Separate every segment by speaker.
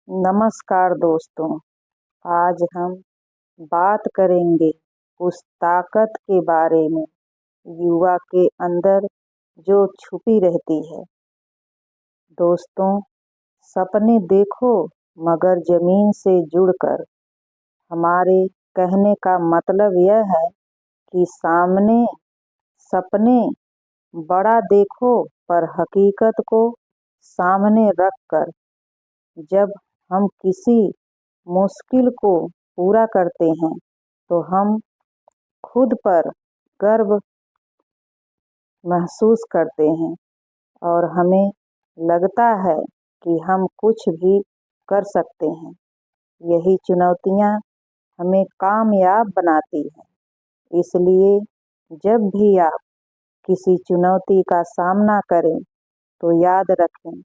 Speaker 1: नमस्कार दोस्तों, आज हम बात करेंगे उस ताकत के बारे में युवा के अंदर जो छुपी रहती है। दोस्तों, सपने देखो मगर जमीन से जुड़कर। हमारे कहने का मतलब यह है कि सामने सपने बड़ा देखो पर हकीकत को सामने रखकर। जब हम किसी मुश्किल को पूरा करते हैं तो हम खुद पर गर्व महसूस करते हैं और हमें लगता है कि हम कुछ भी कर सकते हैं। यही चुनौतियां हमें कामयाब बनाती हैं। इसलिए जब भी आप किसी चुनौती का सामना करें तो याद रखें,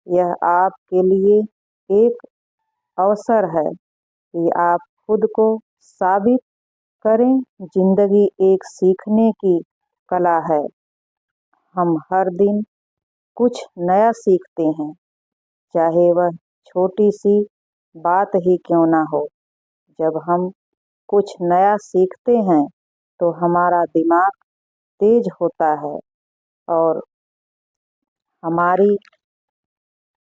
Speaker 1: यह आपके लिए एक अवसर है कि आप खुद को साबित करें। जिंदगी एक सीखने की कला है। हम हर दिन कुछ नया सीखते हैं, चाहे वह छोटी सी बात ही क्यों ना हो। जब हम कुछ नया सीखते हैं तो हमारा दिमाग तेज होता है और हमारी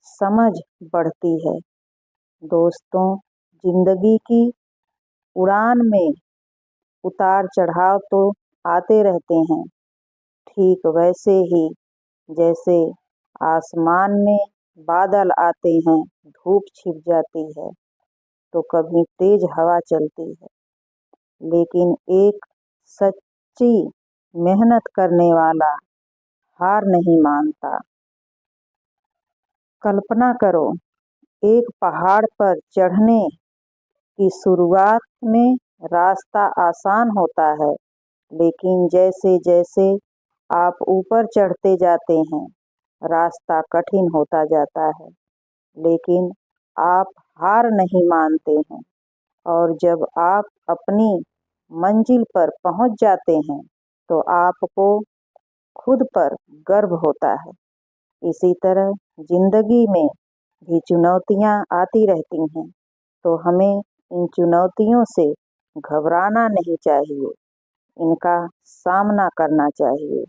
Speaker 1: समझ बढ़ती है। दोस्तों, जिंदगी की उड़ान में उतार चढ़ाव तो आते रहते हैं, ठीक वैसे ही जैसे आसमान में बादल आते हैं, धूप छिप जाती है तो कभी तेज हवा चलती है, लेकिन एक सच्ची मेहनत करने वाला हार नहीं मानता। कल्पना करो, एक पहाड़ पर चढ़ने की शुरुआत में रास्ता आसान होता है, लेकिन जैसे जैसे आप ऊपर चढ़ते जाते हैं रास्ता कठिन होता जाता है। लेकिन आप हार नहीं मानते हैं और जब आप अपनी मंजिल पर पहुंच जाते हैं तो आपको खुद पर गर्व होता है। इसी तरह जिंदगी में भी चुनौतियां आती रहती हैं, तो हमें इन चुनौतियों से घबराना नहीं चाहिए, इनका सामना करना चाहिए।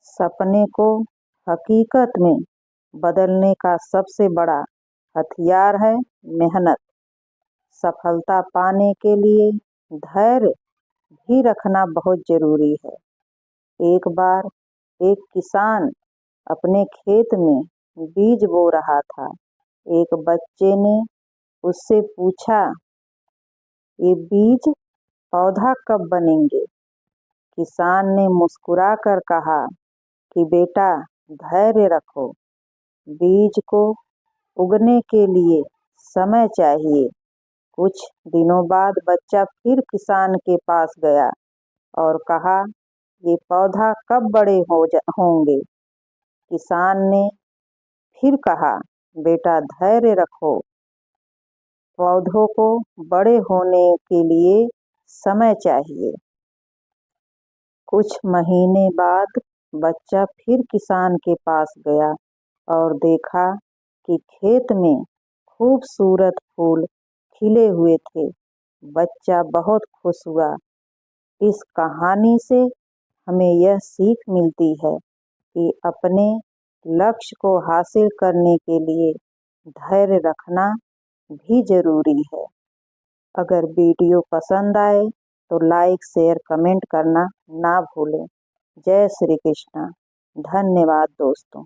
Speaker 1: सपने को हकीकत में बदलने का सबसे बड़ा हथियार है मेहनत। सफलता पाने के लिए धैर्य भी रखना बहुत जरूरी है। एक बार एक किसान अपने खेत में बीज बो रहा था। एक बच्चे ने उससे पूछा, ये बीज पौधा कब बनेंगे? किसान ने मुस्कुराकर कहा कि बेटा, धैर्य रखो, बीज को उगने के लिए समय चाहिए। कुछ दिनों बाद बच्चा फिर किसान के पास गया और कहा, ये पौधा कब बड़े होंगे? किसान ने फिर कहा, बेटा धैर्य रखो, पौधों को बड़े होने के लिए समय चाहिए। कुछ महीने बाद बच्चा फिर किसान के पास गया और देखा कि खेत में खूबसूरत फूल खिले हुए थे। बच्चा बहुत खुश हुआ। इस कहानी से हमें यह सीख मिलती है कि अपने लक्ष्य को हासिल करने के लिए धैर्य रखना भी जरूरी है। अगर वीडियो पसंद आए तो लाइक, शेयर, कमेंट करना ना भूलें। जय श्री कृष्णा। धन्यवाद दोस्तों।